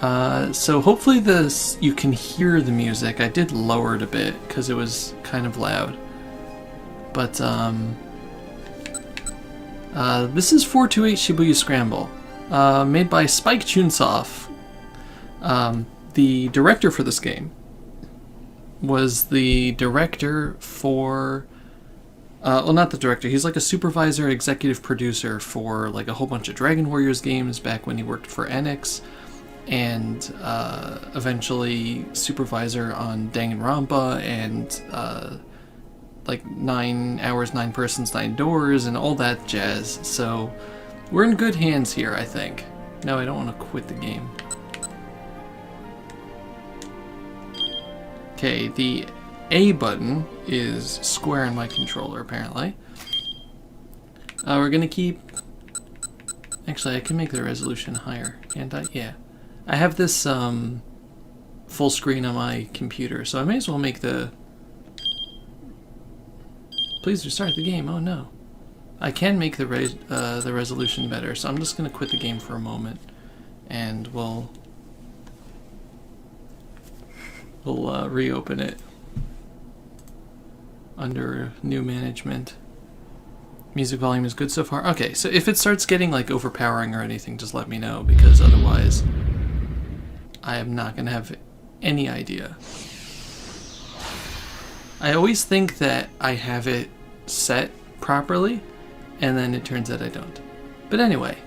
So hopefully you can hear the music. I did lower it a bit because it was kind of loud. But this is 428 Shibuya Scramble, made by Spike Chunsoft. The director for this game was the director for... well, not the director. He's like a supervisor, executive producer for like a whole bunch of Dragon Warriors games back when he worked for Enix, and eventually supervisor on Danganronpa and like 9 Hours, 9 Persons, 9 Doors, and all that jazz. So we're in good hands here, I think. No, I don't want to quit the game. Okay, the A button is square in my controller, apparently. We're gonna keep... Actually, I can make the resolution higher, can't I? Yeah. I have this full screen on my computer, so I may as well make the... Please restart the game. Oh no. I can make the resolution better, so I'm just gonna quit the game for a moment, and we'll reopen it under new management. Music volume is good so far. Okay, so if it starts getting like overpowering or anything, just let me know, because otherwise I am not gonna have any idea. I always think that I have it set properly, and then it turns out I don't. But anyway,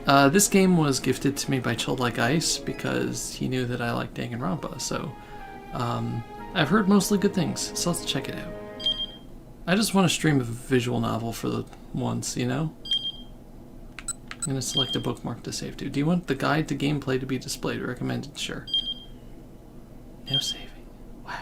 this game was gifted to me by Chilled Like Ice because he knew that I liked Danganronpa, so I've heard mostly good things, so let's check it out. I just want to stream a visual novel for the once, you know? I'm going to select a bookmark to save to. Do you want the guide to gameplay to be displayed? Recommended? Sure. No saving. Wow.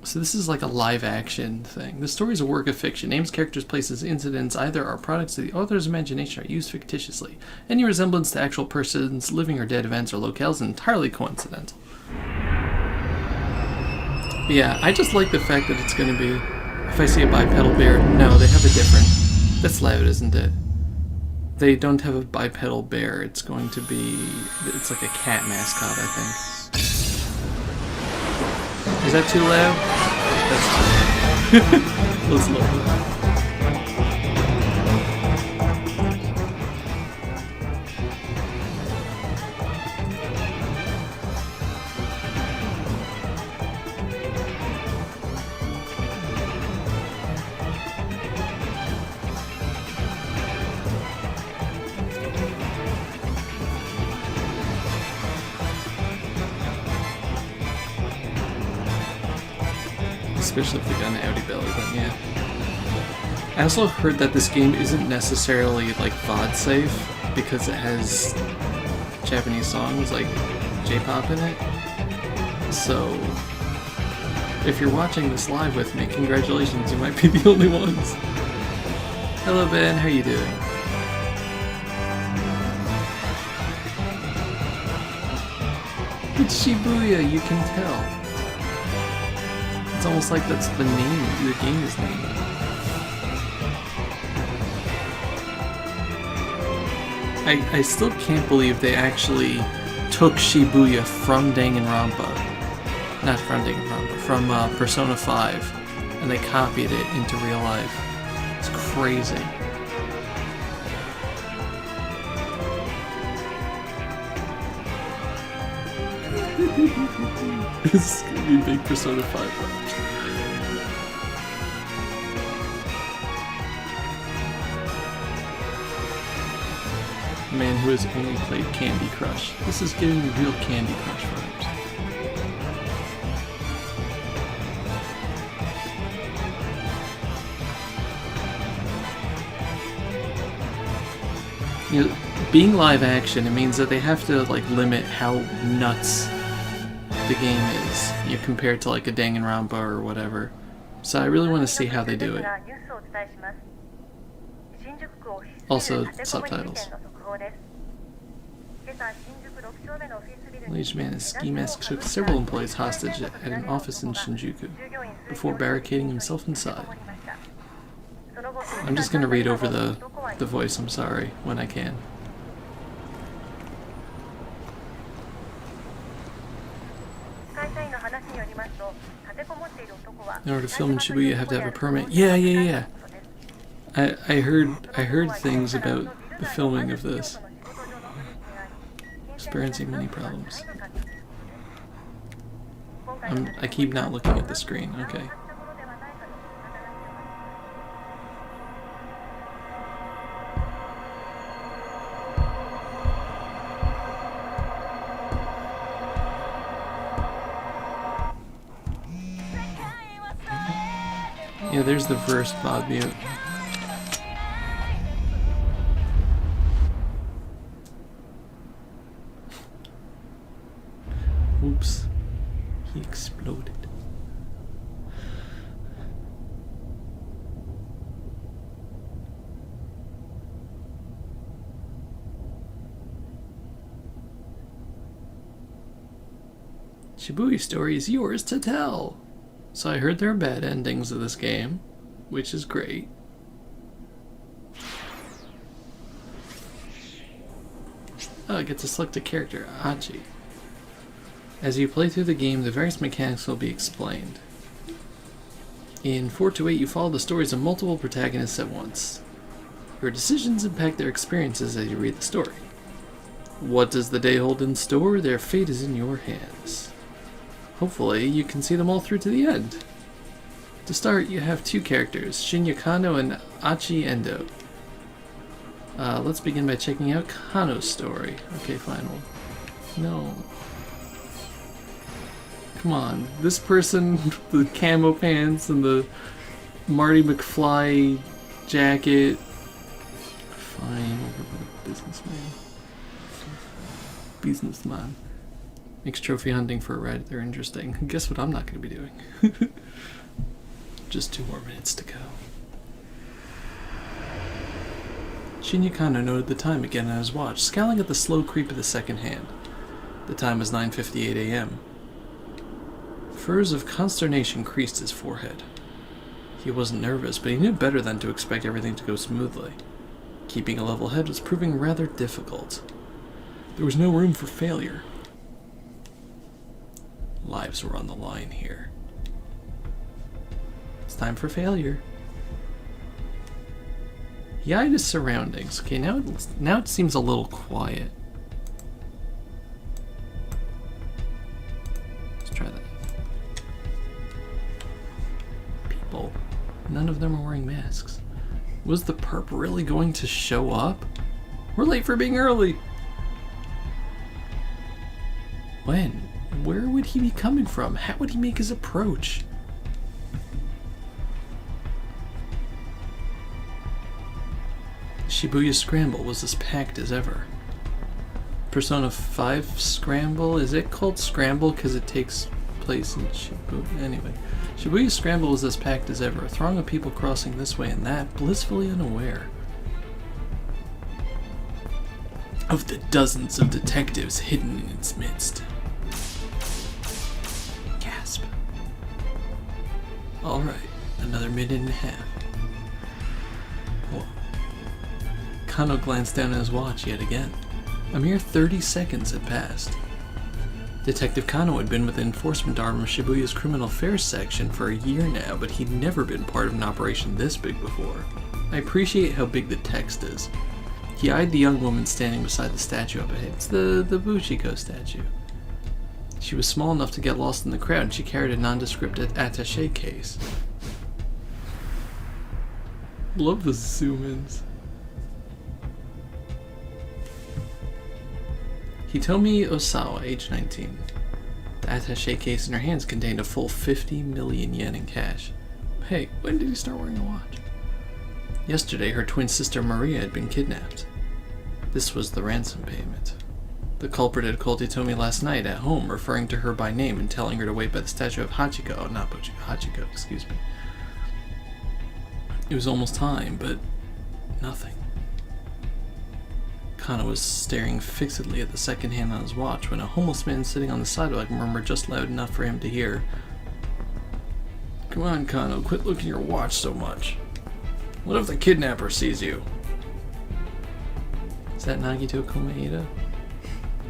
So this is like a live action thing. The story is a work of fiction. Names, characters, places, incidents either are products of the author's imagination or used fictitiously. Any resemblance to actual persons, living or dead events, or locales is entirely coincidental. But yeah, I just like the fact that it's going to be... If I see a bipedal bear... No, they have a different... That's loud, isn't it? They don't have a bipedal bear. It's going to be... It's like a cat mascot, I think. Is that too loud? That's too loud. Let's look. Especially if they got an Audi belly, but yeah. I also heard that this game isn't necessarily like VOD safe because it has Japanese songs like J-pop in it. So if you're watching this live with me, congratulations, you might be the only ones. Hello Ben, how are you doing? It's Shibuya, you can tell. It's almost like that's the name, the game's name. I still can't believe they actually took Shibuya from Danganronpa. Not from Danganronpa, from Persona 5. And they copied it into real life. It's crazy. This is gonna be a big Persona 5 one. Man who has only played Candy Crush. This is giving me real Candy Crush vibes. You know, being live action, it means that they have to like limit how nuts the game is, you know, compared to like a Danganronpa or whatever. So I really want to see how they do it. Also, subtitles. Alleged man in ski mask took several employees hostage at an office in Shinjuku before barricading himself inside. I'm just going to read over the voice, I'm sorry, when I can. In order to film in Shibuya, you have to have a permit. Yeah. I heard things about the filming of this. Experiencing many problems. I keep not looking at the screen. Okay. Yeah, there's the first mod mute. Oops. He exploded. Shibuya story is yours to tell. So I heard there are bad endings of this game, which is great. Oh, I get to select a character, Hachi. As you play through the game, the various mechanics will be explained. In 428, you follow the stories of multiple protagonists at once. Your decisions impact their experiences as you read the story. What does the day hold in store? Their fate is in your hands. Hopefully, you can see them all through to the end. To start, you have two characters, Shinya Kano and Achi Endo. Let's begin by checking out Kano's story. Okay, fine. No. Come on. This person, the camo pants and the Marty McFly jacket. Fine. Businessman. Makes trophy hunting for a Redditor interesting. Guess what I'm not going to be doing. Just 2 more minutes to go. Shinya Kano noted the time again on his watch, scowling at the slow creep of the second hand. The time was 9:58 a.m. Furs of consternation creased his forehead. He wasn't nervous, but he knew better than to expect everything to go smoothly. Keeping a level head was proving rather difficult. There was no room for failure. Lives were on the line here. It's time for failure. He eyed his surroundings. Okay, now it seems a little quiet. Let's try that. People. None of them are wearing masks. Was the perp really going to show up? We're late for being early. When? Where would he be coming from? How would he make his approach? Shibuya Scramble was as packed as ever. Persona 5 Scramble? Is it called Scramble because it takes place in Shibuya? Anyway, Shibuya Scramble was as packed as ever, a throng of people crossing this way and that, blissfully unaware of the dozens of detectives hidden in its midst. Gasp. Alright, another minute and a half. Whoa. Kano glanced down at his watch yet again. A mere 30 seconds had passed. Detective Kano had been with the enforcement arm of Shibuya's criminal affairs section for a year now, but he'd never been part of an operation this big before. I appreciate how big the text is. He eyed the young woman standing beside the statue up ahead. It's the Hachiko statue. She was small enough to get lost in the crowd, and she carried a nondescript attaché case. Love the zoom-ins. Hitomi Osawa, age 19. The attaché case in her hands contained a full 50 million yen in cash. Hey, when did he start wearing a watch? Yesterday, her twin sister Maria had been kidnapped. This was the ransom payment. The culprit had called Hitomi last night at home, referring to her by name and telling her to wait by the statue of Hachiko. Not Hachiko, excuse me. It was almost time, but nothing. Kano was staring fixedly at the second hand on his watch when a homeless man sitting on the sidewalk murmured just loud enough for him to hear. Come on, Kano, quit looking at your watch so much. What if the kidnapper sees you? Is that Nagito Komaeda?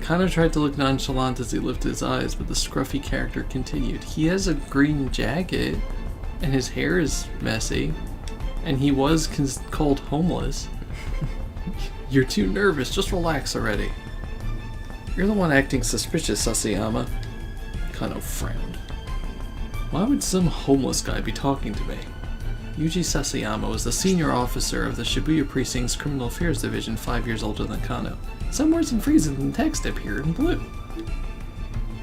Kano tried to look nonchalant as he lifted his eyes, but the scruffy character continued. He has a green jacket, and his hair is messy, and he was called homeless. You're too nervous, just relax already. You're the one acting suspicious, Sasayama. Kano frowned. Why would some homeless guy be talking to me? Yuji Sasayama was the senior officer of the Shibuya Precinct's Criminal Affairs Division, 5 years older than Kano. Some words and phrases in text appeared in blue.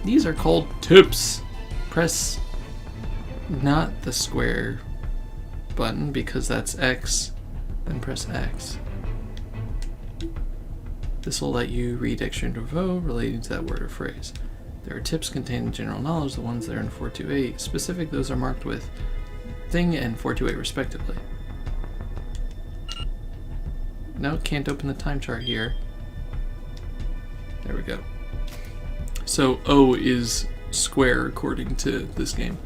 These are called tips. Press not the square button because that's X, then press X. This will let you read extra info relating to that word or phrase. There are tips containing general knowledge, the ones that are in 428. Specific, those are marked with thing and 428 respectively. No, can't open the time chart here. There we go. So O is square according to this game.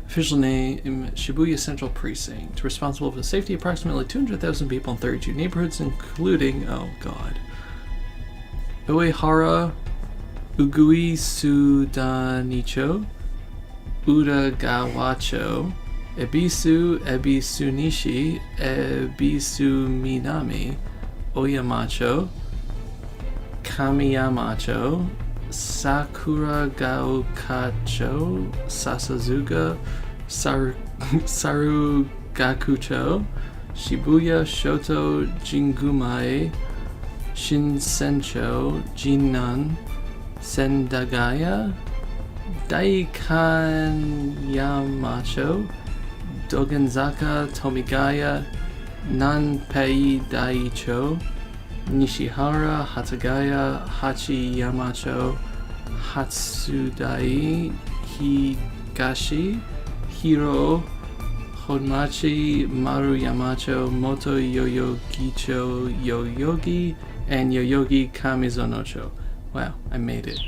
Official name, Shibuya Central Precinct. Responsible for the safety of approximately 200,000 people in 32 neighborhoods, including, oh god, Uehara, Ugui Sudanicho, Uragawacho, Ebisu, Ebisunishi, Ebisuminami, Oyamacho, Kamiyamacho, Sakuragaokacho, Sasazuga, Sarugakucho, Shibuya, Shoto, Jingumae, Shinsencho, Jinnan, Sendagaya, Daikanyamacho, Dogenzaka, Tomigaya, Nanpei Daicho, Nishihara, Hatagaya, Hachiyamacho, Hatsudai, Higashi, Hiro, Honmachi, Maruyamacho, Moto Yoyogicho, Yoyogi, and Yoyogi Kamizonocho. Wow, I made it.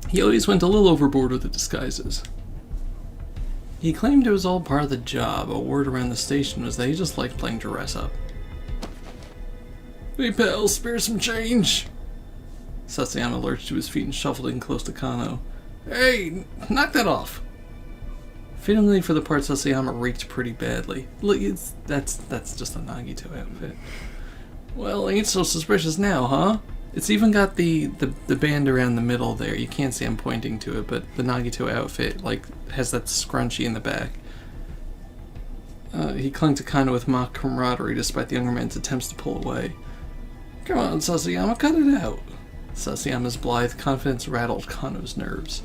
He always went a little overboard with the disguises. He claimed it was all part of the job. A word around the station was that he just liked playing dress up. Hey pal, spare some change! Sasayama lurched to his feet and shuffled in close to Kano. Hey, knock that off! Fittingly for the part, Sasayama reeked pretty badly. Look, that's just a Nagito outfit. Well, ain't so suspicious now, huh? It's even got the band around the middle there. You can't see I'm pointing to it, but the Nagito outfit, like, has that scrunchie in the back. He clung to Kano with mock camaraderie despite the younger man's attempts to pull away. Come on, Sasayama, cut it out. Sasayama's blithe confidence rattled Kano's nerves.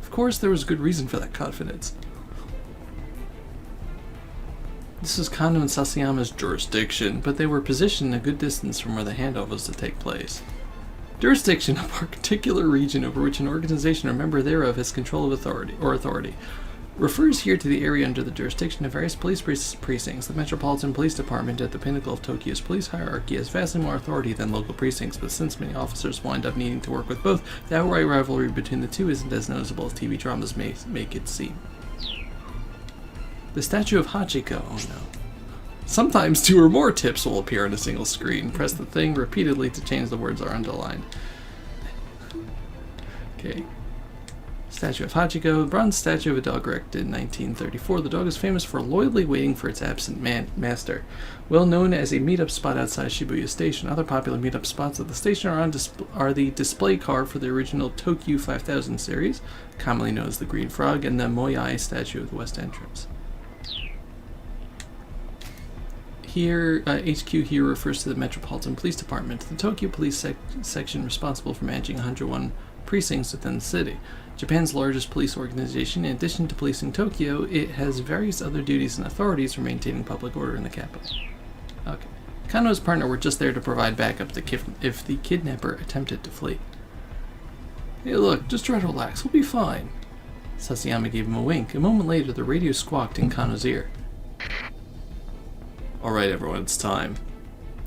Of course, there was good reason for that confidence. This was Kano and Sasayama's jurisdiction, but they were positioned a good distance from where the handoff was to take place. Jurisdiction, a particular region over which an organization or member thereof has control of authority, refers here to the area under the jurisdiction of various police precincts. The Metropolitan Police Department, at the pinnacle of Tokyo's police hierarchy, has vastly more authority than local precincts, but since many officers wind up needing to work with both, the outright rivalry between the two isn't as noticeable as TV dramas may make it seem. The statue of Hachiko, oh no. Sometimes 2 or more tips will appear on a single screen. Press the thing repeatedly to change the words are underlined. Okay. Statue of Hachiko, the bronze statue of a dog erected in 1934. The dog is famous for loyally waiting for its absent master. Well known as a meetup spot outside Shibuya Station. Other popular meetup spots at the station are the display car for the original Tokyo 5000 series, commonly known as the Green Frog, and the Moyai statue of the West Entrance. Here, HQ here refers to the Metropolitan Police Department, the Tokyo Police section responsible for managing 101 precincts within the city. Japan's largest police organization, in addition to policing Tokyo, it has various other duties and authorities for maintaining public order in the capital. Okay. Kano's partner were just there to provide backup if the kidnapper attempted to flee. Hey look, just try to relax, we'll be fine. Sasayama gave him a wink. A moment later, the radio squawked in Kano's ear. Alright everyone, it's time.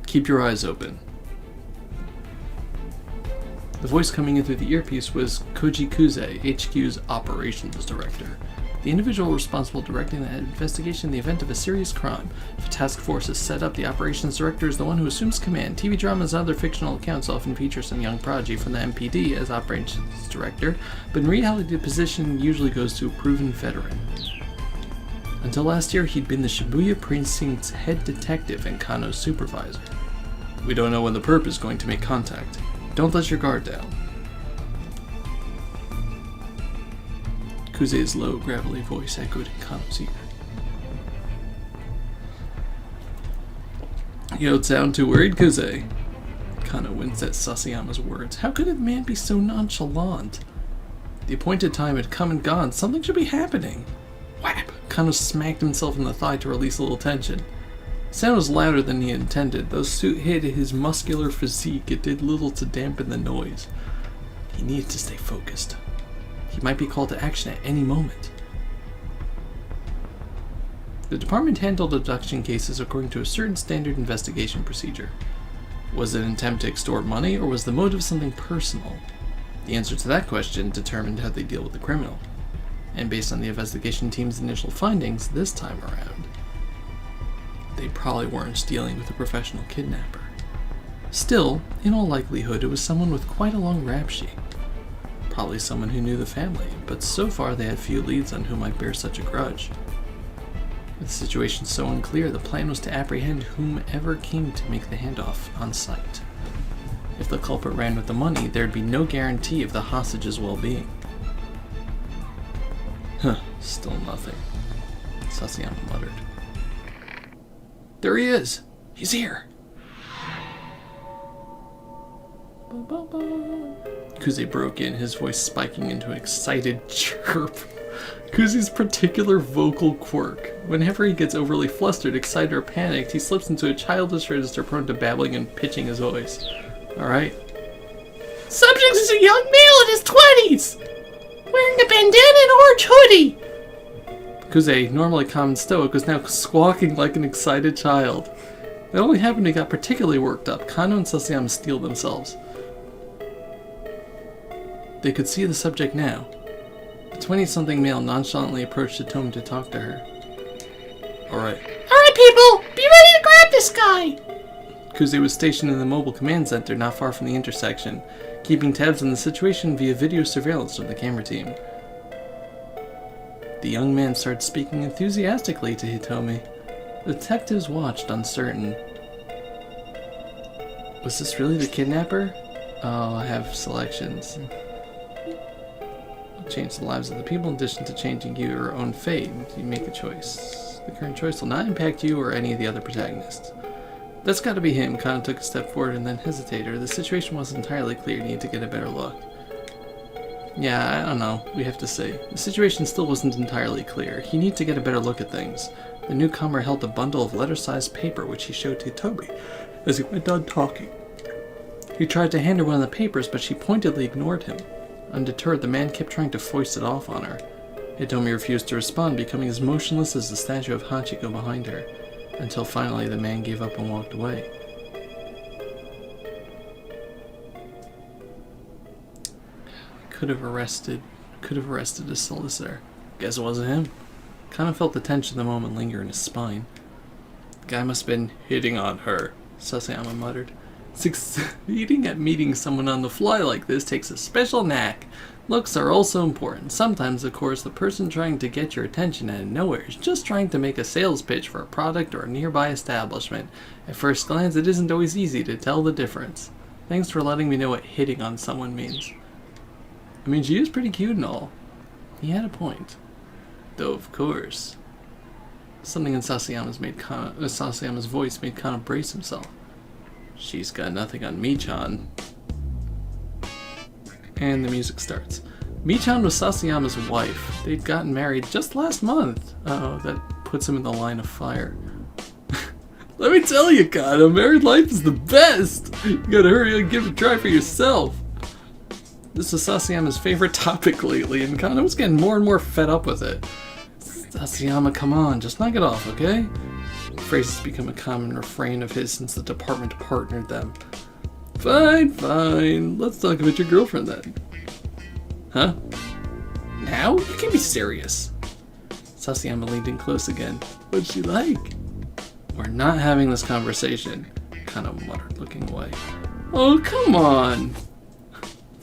Keep your eyes open. The voice coming in through the earpiece was Koji Kuze, HQ's operations director. The individual responsible directing that investigation in the event of a serious crime. If a task force is set up, the operations director is the one who assumes command. TV dramas and other fictional accounts often feature some young prodigy from the MPD as operations director, but in reality the position usually goes to a proven veteran. Until last year, he'd been the Shibuya precinct's head detective and Kano's supervisor. We don't know when the perp is going to make contact. Don't let your guard down. Kuze's low, gravelly voice echoed in Kano's ear. You don't sound too worried, Kuze. Kano winced at Sasayama's words. How could a man be so nonchalant? The appointed time had come and gone. Something should be happening. Whap! Kano smacked himself in the thigh to release a little tension. The sound was louder than he intended. Though the suit hid his muscular physique, it did little to dampen the noise. He needed to stay focused. He might be called to action at any moment. The department handled abduction cases according to a certain standard investigation procedure. Was it an attempt to extort money, or was the motive something personal? The answer to that question determined how they deal with the criminal. And based on the investigation team's initial findings this time around, they probably weren't dealing with a professional kidnapper. Still, in all likelihood, it was someone with quite a long rap sheet. Probably someone who knew the family, but so far they had few leads on who might bear such a grudge. With the situation so unclear, the plan was to apprehend whomever came to make the handoff on sight. If the culprit ran with the money, there'd be no guarantee of the hostage's well-being. Still nothing, Sasayama muttered. There he is! He's here! Kuze broke in, his voice spiking into an excited chirp. Kuze's particular vocal quirk. Whenever he gets overly flustered, excited, or panicked, he slips into a childish register prone to babbling and pitching his voice. Alright. Subject is a young male in his 20s! Wearing a bandana and orange hoodie! Kuze, normally calm and stoic, was now squawking like an excited child. It only happened when he got particularly worked up. Kano and Sasayama steeled themselves. They could see the subject now. The 20-something male nonchalantly approached Hitomi to talk to her. Alright, people! Be ready to grab this guy! Kuze was stationed in the mobile command center not far from the intersection, keeping tabs on the situation via video surveillance from the camera team. The young man started speaking enthusiastically to Hitomi. The detectives watched, uncertain. Was this really the kidnapper? Oh, I have selections. Change the lives of the people in addition to changing your own fate. You make a choice. The current choice will not impact you or any of the other protagonists. That's got to be him. Kano took a step forward and then hesitated. The situation wasn't entirely clear. You need to get a better look. Yeah, I don't know. We have to see. The situation still wasn't entirely clear. He needed to get a better look at things. The newcomer held a bundle of letter-sized paper which he showed to Hitomi as he went on talking. He tried to hand her one of the papers, but she pointedly ignored him. Undeterred, the man kept trying to foist it off on her. Hitomi refused to respond, becoming as motionless as the statue of Hachiko behind her, until finally the man gave up and walked away. Could have arrested a solicitor. Guess it wasn't him. Kano felt the tension of the moment linger in his spine. The guy must have been hitting on her, Sasayama muttered. Succeeding at meeting someone on the fly like this takes a special knack. Looks are also important. Sometimes, of course, the person trying to get your attention out of nowhere is just trying to make a sales pitch for a product or a nearby establishment. At first glance, it isn't always easy to tell the difference. Thanks for letting me know what hitting on someone means. I mean, she is pretty cute and all. He had a point. Though, of course, something in Sasayama's voice made Kano brace himself. She's got nothing on Michan. And the music starts. Michan was Sasayama's wife. They'd gotten married just last month. Uh-oh, that puts him in the line of fire. Let me tell you, Kano, married life is the best! You gotta hurry and give it a try for yourself. This was Sasayama's favorite topic lately, and Kano was getting more and more fed up with it. Sasayama, come on, just knock it off, okay? The phrase has become a common refrain of his since the department partnered them. Fine, let's talk about your girlfriend then. Huh? Now? You can't be serious. Sasayama leaned in close again. What's she like? We're not having this conversation, Kano muttered, looking away. Oh, come on!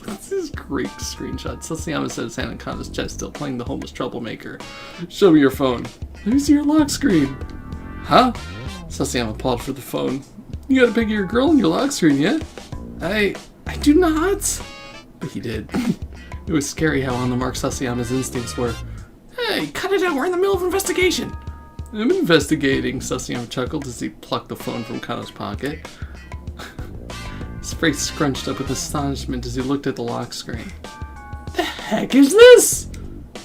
This is great screenshot. Sasayama set his hand on Kano's chest, still playing the homeless troublemaker. Show me your phone. Let me see your lock screen. Huh? Sasayama paused for the phone. You got a pic of your girl on your lock screen yet? I do not. But he did. It was scary how on the mark Sasayama's instincts were. Hey, cut it out. We're in the middle of an investigation. I'm investigating, Sasayama chuckled as he plucked the phone from Kano's pocket. His face scrunched up with astonishment as he looked at the lock screen. The heck is this?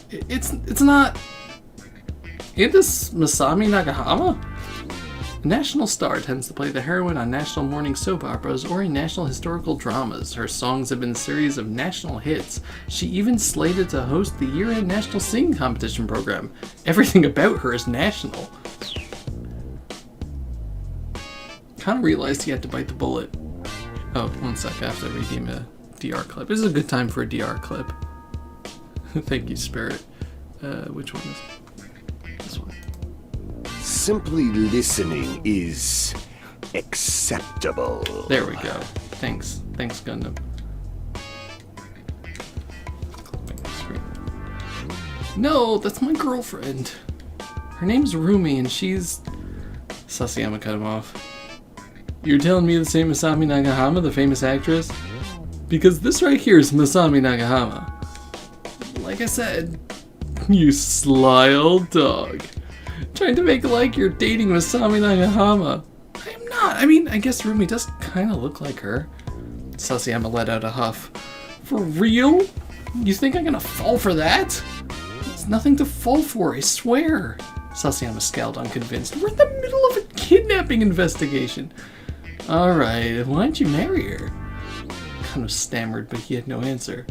It's not... Ain't this Masami Nagahama? A national star tends to play the heroine on national morning soap operas or in national historical dramas. Her songs have been a series of national hits. She even slated to host the year-end national singing competition program. Everything about her is national. Kind of realized he had to bite the bullet. Oh, 1 sec, I have to redeem a DR clip. This is a good time for a DR clip. Thank you, Spirit. Which one is it? This one. Simply listening is acceptable. There we go. Thanks, Gundam. No, that's my girlfriend. Her name's Rumi, and she's... Sasayama cut him off. You're telling me this ain't Masami Nagahama, the famous actress? Because this right here is Masami Nagahama. Like I said, you sly old dog. Trying to make it like you're dating Masami Nagahama. I'm not. I mean, I guess Rumi does kind of look like her. Sasayama let out a huff. For real? You think I'm gonna fall for that? It's nothing to fall for, I swear. Sasayama scowled, unconvinced. We're in the middle of a kidnapping investigation. Alright, why don't you marry her? Kind of stammered, but he had no answer.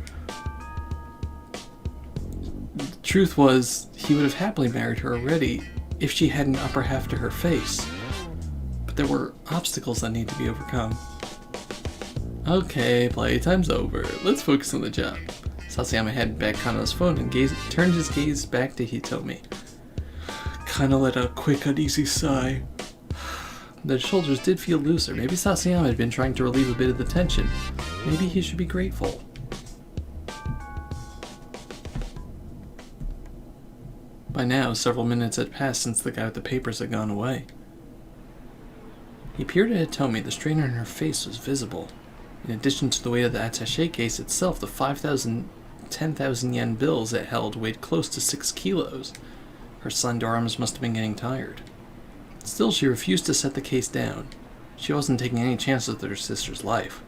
The truth was, he would have happily married her already if she had an upper half to her face. But there were obstacles that need to be overcome. Okay, playtime's over. Let's focus on the job. Sasayama headed back Kano's phone and turned his gaze back to Hitomi. Kano let out a quick, uneasy sigh. The shoulders did feel looser. Maybe Sasayama had been trying to relieve a bit of the tension. Maybe he should be grateful. By now, several minutes had passed since the guy with the papers had gone away. He peered at Hitomi. The strain on her face was visible. In addition to the weight of the attaché case itself, the 5,000, 10,000 yen bills it held weighed close to 6 kilos. Her slender arms must have been getting tired. Still, she refused to set the case down. She wasn't taking any chances with her sister's life.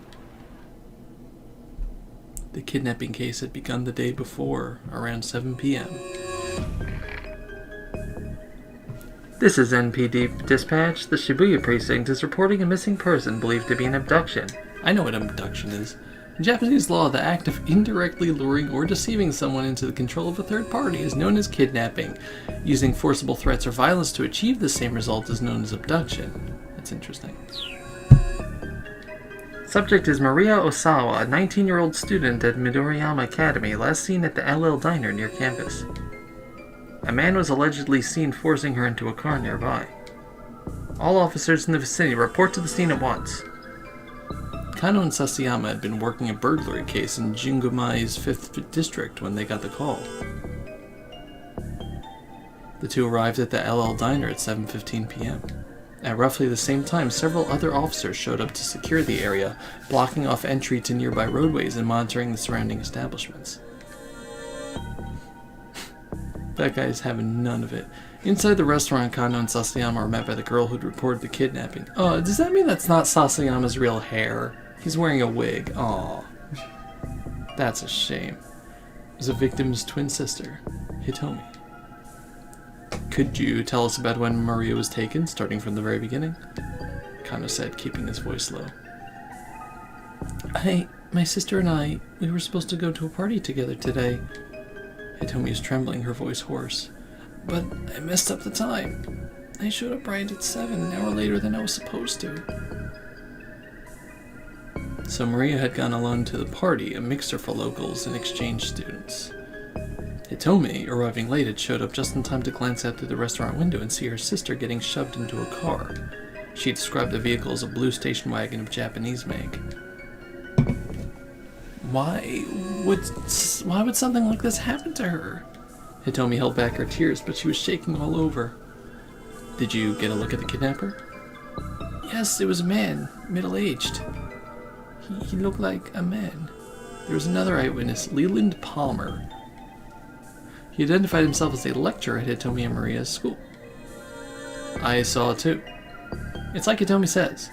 The kidnapping case had begun the day before, around 7 p.m. This is NPD Dispatch. The Shibuya precinct is reporting a missing person believed to be an abduction. I know what an abduction is. In Japanese law, the act of indirectly luring or deceiving someone into the control of a third party is known as kidnapping. Using forcible threats or violence to achieve the same result is known as abduction. That's interesting. Subject is Maria Osawa, a 19-year-old student at Midoriyama Academy, last seen at the LL Diner near campus. A man was allegedly seen forcing her into a car nearby. All officers in the vicinity report to the scene at once. Kano and Sasayama had been working a burglary case in Jingumai's 5th district when they got the call. The two arrived at the LL Diner at 7:15 p.m. At roughly the same time, several other officers showed up to secure the area, blocking off entry to nearby roadways and monitoring the surrounding establishments. That guy's having none of it. Inside the restaurant, Kano and Sasayama are met by the girl who'd reported the kidnapping. Does that mean that's not Sasayama's real hair? He's wearing a wig. Aw. That's a shame. It was the victim's twin sister, Hitomi. Could you tell us about when Maria was taken, starting from the very beginning? Kano said, keeping his voice low. My sister and I, we were supposed to go to a party together today. Hitomi is trembling, her voice hoarse. But I messed up the time. I showed up right at 7, an hour later than I was supposed to. So Maria had gone alone to the party, a mixer for locals and exchange students. Hitomi, arriving late, had showed up just in time to glance out through the restaurant window and see her sister getting shoved into a car. She described the vehicle as a blue station wagon of Japanese make. Why would something like this happen to her? Hitomi held back her tears, but she was shaking all over. Did you get a look at the kidnapper? Yes, it was a man, middle-aged. He looked like a man. There was another eyewitness, Leland Palmer. He identified himself as a lecturer at Hitomi and Maria's school. I saw it too. It's like Hitomi says.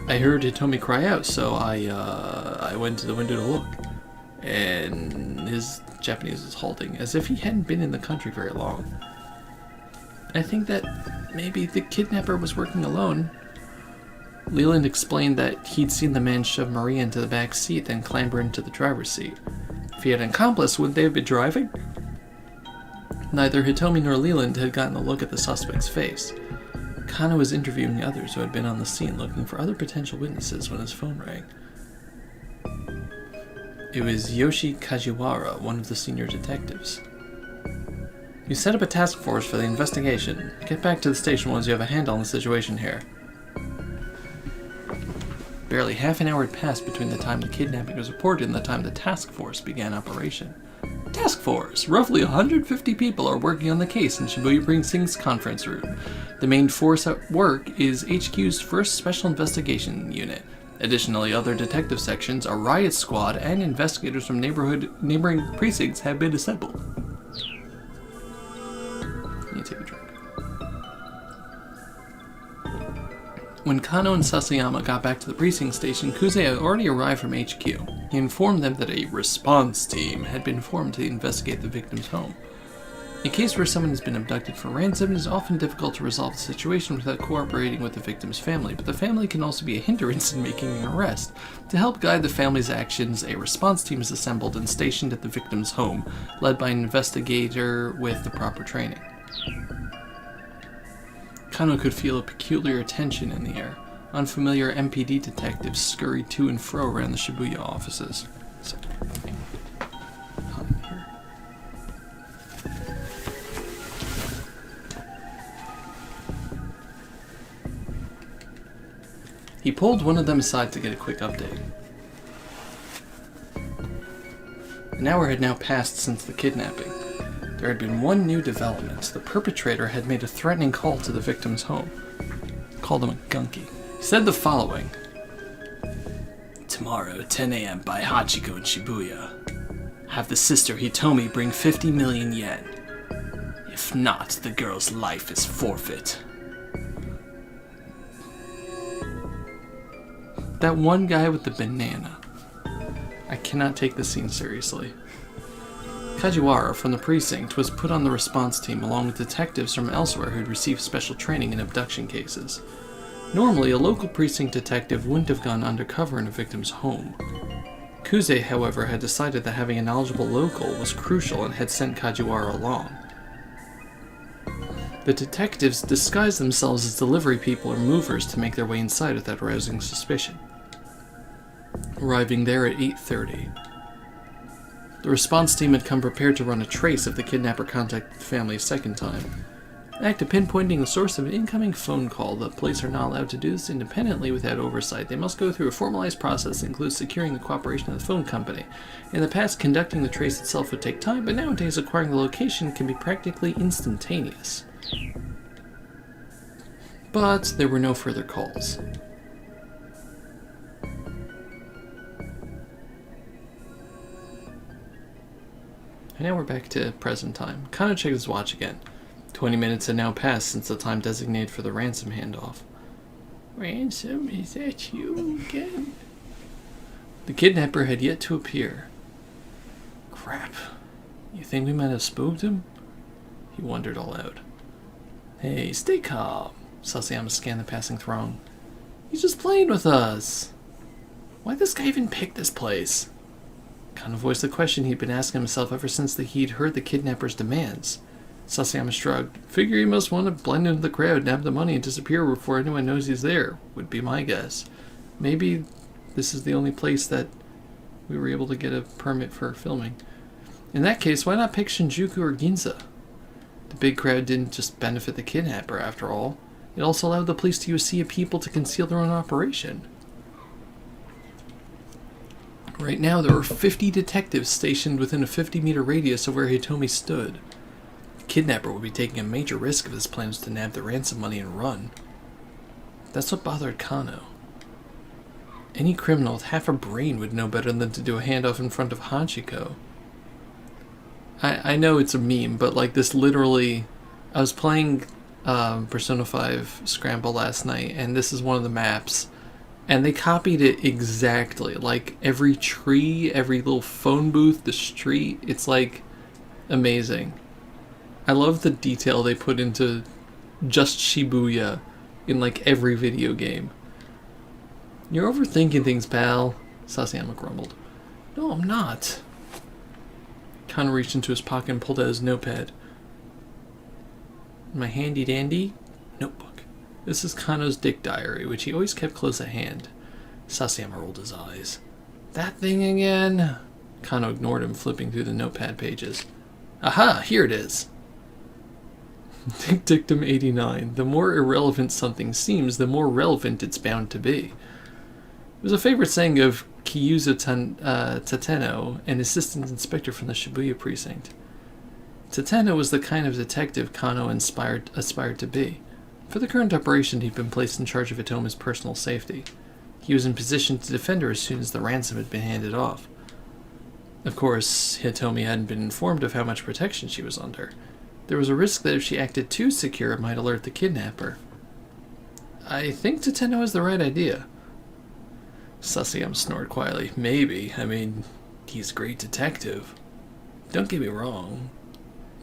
I heard Hitomi cry out, so I went to the window to look. And his Japanese was halting, as if he hadn't been in the country very long. I think that maybe the kidnapper was working alone. Leland explained that he'd seen the man shove Maria into the back seat, then clamber into the driver's seat. If he had an accomplice, wouldn't they have been driving? Neither Hitomi nor Leland had gotten a look at the suspect's face. Kano was interviewing others who had been on the scene, looking for other potential witnesses when his phone rang. It was Yoshi Kajiwara, one of the senior detectives. You set up a task force for the investigation. Get back to the station once you have a handle on the situation here. Barely half an hour had passed between the time the kidnapping was reported and the time the task force began operation. Task force! Roughly 150 people are working on the case in Shibuya Precinct's conference room. The main force at work is HQ's first Special Investigation Unit. Additionally, other detective sections, a riot squad, and investigators from neighboring precincts have been assembled. Let me take a drink. When Kano and Sasayama got back to the precinct station, Kuze had already arrived from HQ. He informed them that a response team had been formed to investigate the victim's home. A case where someone has been abducted for ransom is often difficult to resolve the situation without cooperating with the victim's family, but the family can also be a hindrance in making an arrest. To help guide the family's actions, a response team is assembled and stationed at the victim's home, led by an investigator with the proper training. Kano could feel a peculiar tension in the air. Unfamiliar MPD detectives scurried to and fro around the Shibuya offices. He pulled one of them aside to get a quick update. An hour had now passed since the kidnapping. There had been one new development. The perpetrator had made a threatening call to the victim's home. He called him a gunky. He said the following. Tomorrow, 10 a.m. by Hachiko in Shibuya. Have the sister Hitomi bring 50 million yen. If not, the girl's life is forfeit. That one guy with the banana. I cannot take this scene seriously. Kajiwara from the precinct was put on the response team along with detectives from elsewhere who had received special training in abduction cases. Normally, a local precinct detective wouldn't have gone undercover in a victim's home. Kuze, however, had decided that having a knowledgeable local was crucial and had sent Kajiwara along. The detectives disguised themselves as delivery people or movers to make their way inside without arousing suspicion. Arriving there at 8:30. The response team had come prepared to run a trace if the kidnapper contacted the family a second time. An act of pinpointing the source of an incoming phone call. The police are not allowed to do this independently without oversight. They must go through a formalized process that includes securing the cooperation of the phone company. In the past, conducting the trace itself would take time, but nowadays acquiring the location can be practically instantaneous. But there were no further calls. And now we're back to present time. Kano checked his watch again. 20 minutes had now passed since the time designated for the ransom handoff. Ransom? Is that you again? The kidnapper had yet to appear. Crap. You think we might have spooked him? He wondered aloud. Hey, stay calm. Sasayama scanned the passing throng. He's just playing with us. Why'd this guy even pick this place? Kano voiced the question he'd been asking himself ever since he'd heard the kidnapper's demands. Sasayama shrugged. Figure he must want to blend into the crowd, nab the money, and disappear before anyone knows he's there, would be my guess. Maybe this is the only place that we were able to get a permit for filming. In that case, why not pick Shinjuku or Ginza? The big crowd didn't just benefit the kidnapper, after all. It also allowed the police to use a sea of people to conceal their own operation. Right now, there were 50 detectives stationed within a 50-meter radius of where Hitomi stood. The kidnapper would be taking a major risk if his plan was to nab the ransom money and run. That's what bothered Kano. Any criminal with half a brain would know better than to do a handoff in front of Hachiko. I know it's a meme, but like this literally... I was playing Persona 5 Scramble last night, and this is one of the maps. And they copied it exactly. Like, every tree, every little phone booth, the street. It's, like, amazing. I love the detail they put into just Shibuya in, like, every video game. You're overthinking things, pal, Sasayama grumbled. No, I'm not. Kano reached into his pocket and pulled out his notepad. My handy-dandy notebook. This is Kano's dick diary, which he always kept close at hand. Sasayama rolled his eyes. That thing again? Kano ignored him, flipping through the notepad pages. Aha, here it is. Dictum 89. The more irrelevant something seems, the more relevant it's bound to be. It was a favorite saying of Kyuzo Tateno, an assistant inspector from the Shibuya precinct. Tateno was the kind of detective Kano aspired to be. For the current operation, he'd been placed in charge of Hitomi's personal safety. He was in position to defend her as soon as the ransom had been handed off. Of course, Hitomi hadn't been informed of how much protection she was under. There was a risk that if she acted too secure, it might alert the kidnapper. I think Tateno has the right idea. Sasayama snored quietly. Maybe. I mean, he's a great detective. Don't get me wrong.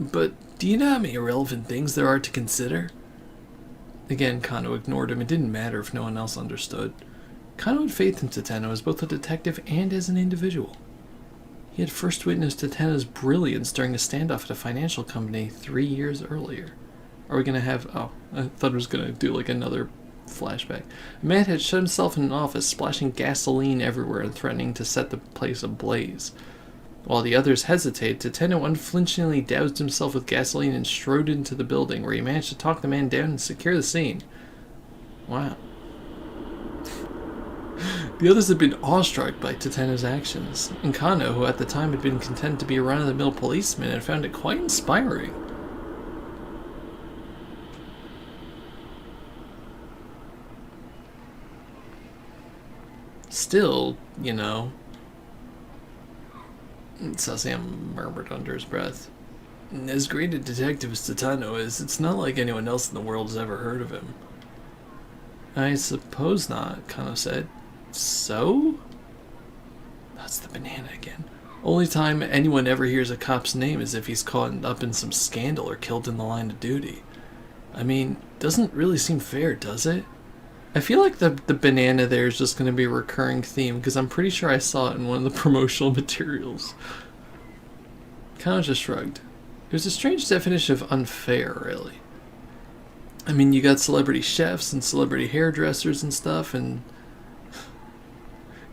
But do you know how many irrelevant things there are to consider? Again, Kano ignored him. It didn't matter if no one else understood. Kano had faith in Tateno as both a detective and as an individual. He had first witnessed Tateno's brilliance during a standoff at a financial company 3 years earlier. Are we going to have... Oh, I thought it was going to do like another flashback. A man had shut himself in an office, splashing gasoline everywhere and threatening to set the place ablaze. While the others hesitated, Tateno unflinchingly doused himself with gasoline and strode into the building, where he managed to talk the man down and secure the scene. Wow. The others had been awestruck by Tateno's actions, and Kano, who at the time had been content to be a run-of-the-mill policeman, had found it quite inspiring. Still, you know... Sasayama murmured under his breath. As great a detective as Tateno is, it's not like anyone else in the world has ever heard of him. I suppose not, Kano said. So? That's the banana again. Only time anyone ever hears a cop's name is if he's caught up in some scandal or killed in the line of duty. I mean, doesn't really seem fair, does it? I feel like the banana there is just going to be a recurring theme, because I'm pretty sure I saw it in one of the promotional materials. Kano just shrugged. It was a strange definition of unfair, really. I mean, you got celebrity chefs and celebrity hairdressers and stuff, and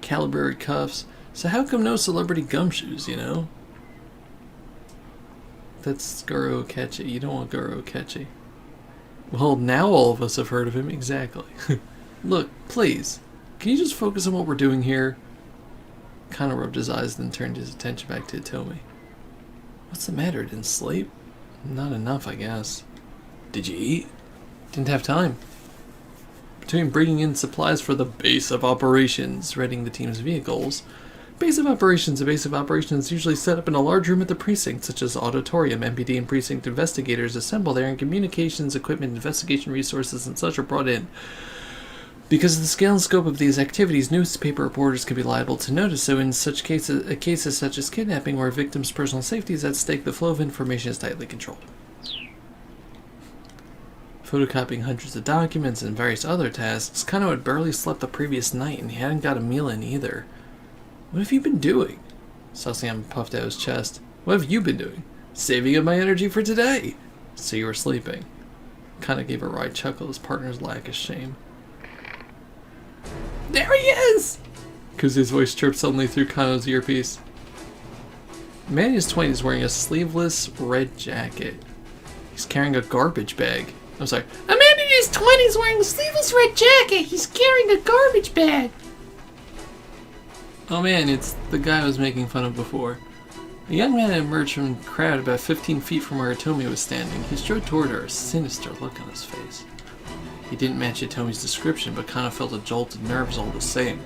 calibrary cuffs. So how come no celebrity gumshoes, you know? That's Goro Akechi. You don't want Goro Akechi. Well, now all of us have heard of him. Exactly. Look, please, can you just focus on what we're doing here? Kano rubbed his eyes, then turned his attention back to Hitomi. What's the matter? Didn't sleep? Not enough, I guess. Did you eat? Didn't have time. Between bringing in supplies for the base of operations, readying the team's vehicles. Base of operations is usually set up in a large room at the precinct, such as auditorium. MPD and precinct investigators assemble there, and communications, equipment, investigation resources, and such are brought in. Because of the scale and scope of these activities, newspaper reporters can be liable to notice, so in such cases such as kidnapping, where a victim's personal safety is at stake, the flow of information is tightly controlled. Photocopying hundreds of documents and various other tasks, Kano had barely slept the previous night, and he hadn't got a meal in either. What have you been doing? Sasayama puffed out his chest. What have you been doing? Saving up my energy for today. So you were sleeping. Kano gave a wry chuckle at his partner's lack of shame. There he is! Kuzu's voice chirped suddenly through Kano's earpiece. Man in his 20s wearing a sleeveless red jacket. He's carrying a garbage bag. I'm sorry. A man in his 20s wearing a sleeveless red jacket. He's carrying a garbage bag. Oh man, it's the guy I was making fun of before. A young man emerged from the crowd about 15 feet from where Hitomi was standing. He strode toward her, a sinister look on his face. He didn't match Hitomi's description, but kind of felt a jolt of nerves all the same.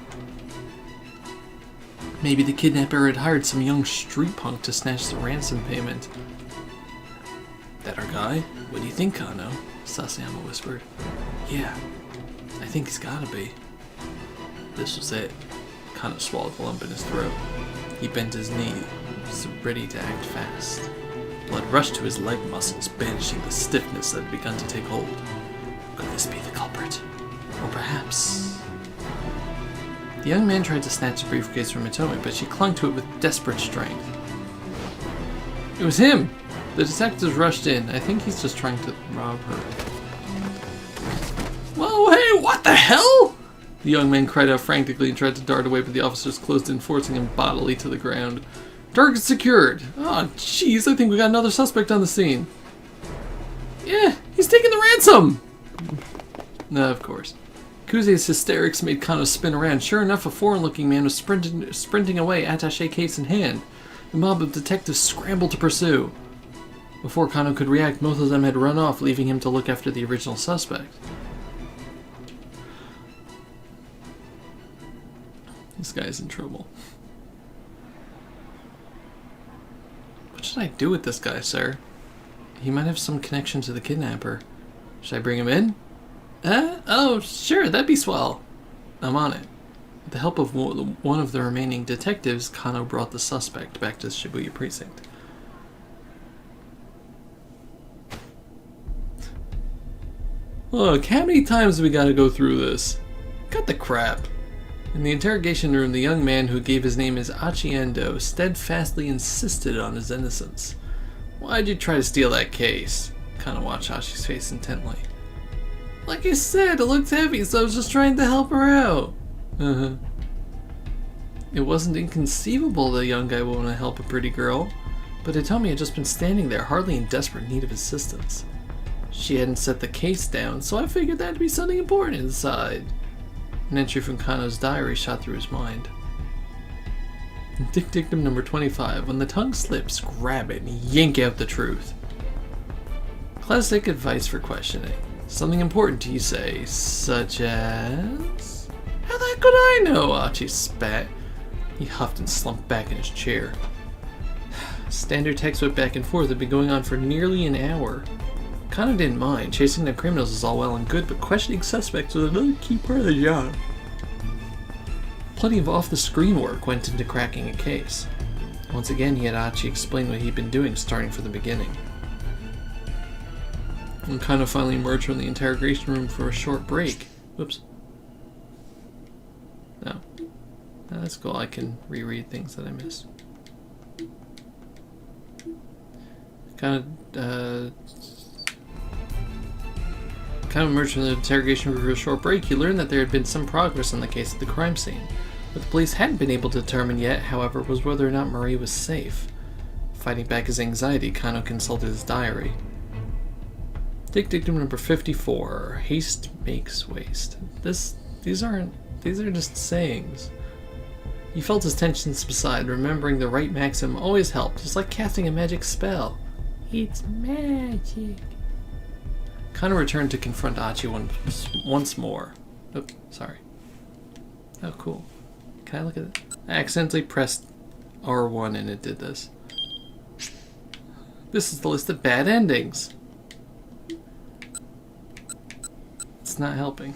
Maybe the kidnapper had hired some young street punk to snatch the ransom payment. That our guy? What do you think, Kano? Sasayama whispered. Yeah, I think he's gotta be. This was it. Kano swallowed the lump in his throat. He bent his knee, was ready to act fast. Blood rushed to his leg muscles, banishing the stiffness that had begun to take hold. Could this be the culprit? Or perhaps... The young man tried to snatch the briefcase from Hitomi, but she clung to it with desperate strength. It was him! The detectives rushed in. I think he's just trying to rob her. Whoa, hey, what the hell? The young man cried out frantically and tried to dart away, but the officers closed in, forcing him bodily to the ground. Target secured. Oh, jeez, I think we got another suspect on the scene. Yeah, he's taking the ransom! No, of course. Kuze's hysterics made Kano spin around. Sure enough, a foreign-looking man was sprinting away, attaché case in hand. The mob of detectives scrambled to pursue. Before Kano could react, most of them had run off, leaving him to look after the original suspect. This guy's in trouble. What should I do with this guy, sir? He might have some connection to the kidnapper. Should I bring him in? Oh, sure, that'd be swell. I'm on it. With the help of one of the remaining detectives, Kano brought the suspect back to the Shibuya precinct. Look, how many times do we gotta go through this? Cut the crap. In the interrogation room, the young man who gave his name as Achiendo steadfastly insisted on his innocence. Why'd you try to steal that case? Kano watched Hachi's face intently. Like I said, it looked heavy, so I was just trying to help her out. It wasn't inconceivable the young guy would want to help a pretty girl, but Hitomi had just been standing there, hardly in desperate need of assistance. She hadn't set the case down, so I figured that'd be something important inside. An entry from Kano's diary shot through his mind. Dictum number 25. When the tongue slips, grab it and yank out the truth. Classic advice for questioning. Something important to you say, such as... How the heck could I know? Achi spat. He huffed and slumped back in his chair. Standard text went back and forth had been going on for nearly an hour. Kano didn't mind. Chasing the criminals is all well and good, but questioning suspects was another key part of the job. Plenty of off-the-screen work went into cracking a case. Once again, he had Achi explain what he'd been doing, starting from the beginning. And Kano finally emerged from the interrogation room for a short break. Whoops. No. That's cool. I can reread things that I missed. Kano emerged from the interrogation room for a short break. He learned that there had been some progress on the case at the crime scene. What the police hadn't been able to determine yet, however, was whether or not Marie was safe. Fighting back his anxiety, Kano consulted his diary. Dictum number 54. Haste makes waste. These are just sayings. He felt his tension subside. Remembering the right maxim always helped, just like casting a magic spell. It's magic. Kano returned to confront Achi once more. Oh, sorry. Oh, cool. Can I look at it? I accidentally pressed R1 and it did this. This is the list of bad endings. It's not helping.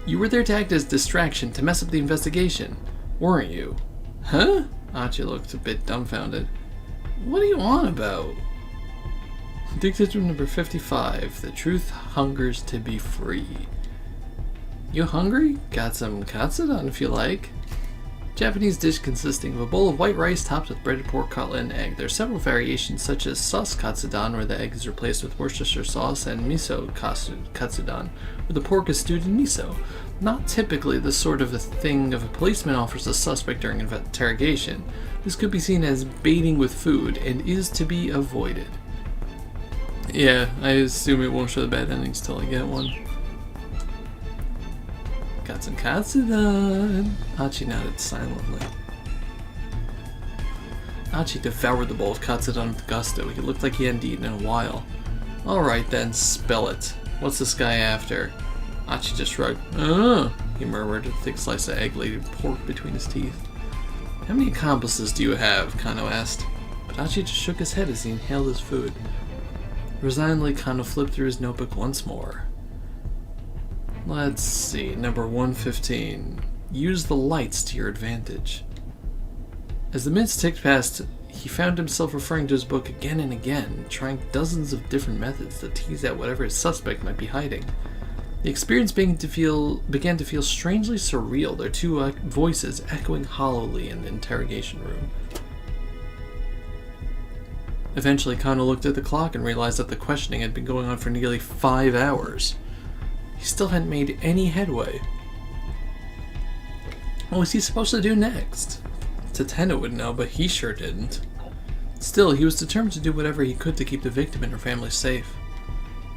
You were there to act as distraction, to mess up the investigation, weren't you? Huh? Achi looked a bit dumbfounded. What are you on about? Dictum number 55. The truth hungers to be free. You hungry? Got some katsudon if you like. Japanese dish consisting of a bowl of white rice topped with breaded pork cutlet and egg. There are several variations such as sauce katsudon, where the egg is replaced with Worcestershire sauce, and miso katsudon, where the pork is stewed in miso. Not typically the sort of a thing a policeman offers a suspect during interrogation. This could be seen as baiting with food and is to be avoided. Yeah, I assume it won't show the bad endings till I get one. Got some katsudon. Achi nodded silently. Achi devoured the bowl of katsudon with gusto. He looked like he hadn't eaten in a while. Alright then, spell it. What's this guy after? Achi just shrugged. He murmured, a thick slice of egg-laden pork between his teeth. How many accomplices do you have? Kano asked. But Achi just shook his head as he inhaled his food. Resignedly, Kano flipped through his notebook once more. Let's see, number 115. Use the lights to your advantage. As the minutes ticked past, he found himself referring to his book again and again, trying dozens of different methods to tease out whatever his suspect might be hiding. The experience began to feel strangely surreal, their two voices echoing hollowly in the interrogation room. Eventually, Kano looked at the clock and realized that the questioning had been going on for nearly 5 hours. He still hadn't made any headway. What was he supposed to do next? Tatena would know, but he sure didn't. Still, he was determined to do whatever he could to keep the victim and her family safe.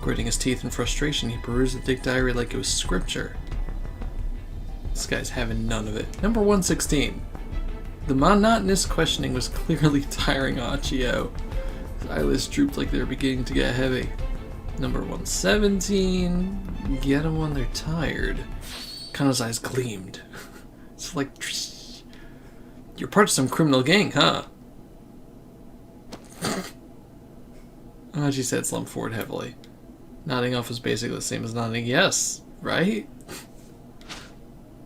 Gritting his teeth in frustration, he perused the Dick Diary like it was scripture. This guy's having none of it. Number 116. The monotonous questioning was clearly tiring Achi out. His eyelids drooped like they were beginning to get heavy. Number 117. Get them when they're tired. Kano's eyes gleamed. It's like, you're part of some criminal gang, huh? Achi said, slumped forward heavily. Nodding off was basically the same as nodding yes, right?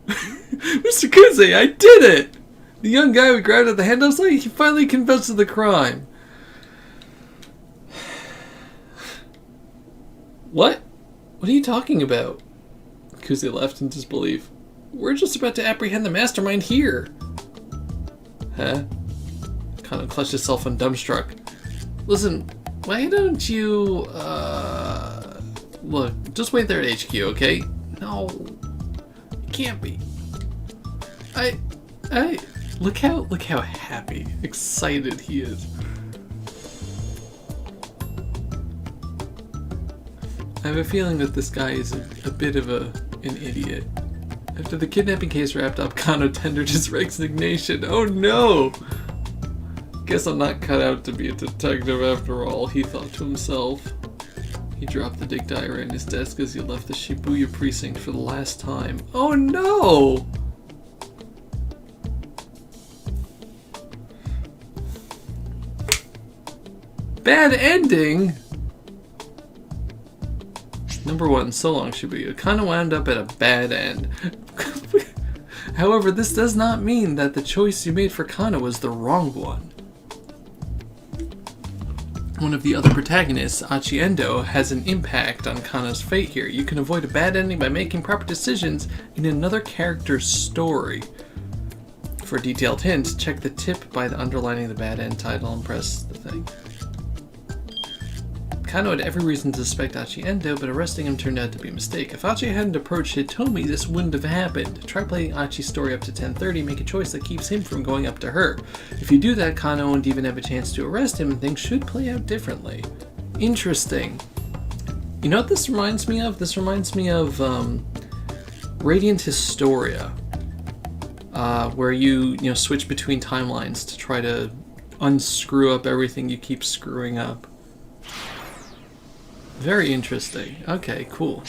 Mr. Kuze, I did it! The young guy we grabbed at the handout site, he finally confessed to the crime. What? What are you talking about? Kuze laughed in disbelief. We're just about to apprehend the mastermind here. Huh? Kano clutched himself and dumbstruck. Listen, why don't you, look, just wait there at HQ, okay? No, it can't be. Look how happy, excited he is. I have a feeling that this guy is a bit of an idiot. After the kidnapping case wrapped up, Kano tendered his resignation. Oh no! Guess I'm not cut out to be a detective after all, he thought to himself. He dropped the Dick Diary on his desk as he left the Shibuya precinct for the last time. Oh no! Bad ending? Number 1, so long Shibuya. Kano wound up at a bad end. However, this does not mean that the choice you made for Kano was the wrong one. One of the other protagonists, Achi Endo, has an impact on Kano's fate here. You can avoid a bad ending by making proper decisions in another character's story. For a detailed hint, check the tip by the underlining the bad end title and press the thing. Kano had every reason to suspect Achi Endo, but arresting him turned out to be a mistake. If Achi hadn't approached Hitomi, this wouldn't have happened. Try playing Achi's story up to 10:30, make a choice that keeps him from going up to her. If you do that, Kano won't even have a chance to arrest him, and things should play out differently. Interesting. You know what this reminds me of? This reminds me of Radiant Historia, where you switch between timelines to try to unscrew up everything you keep screwing up. Very interesting. Okay, cool.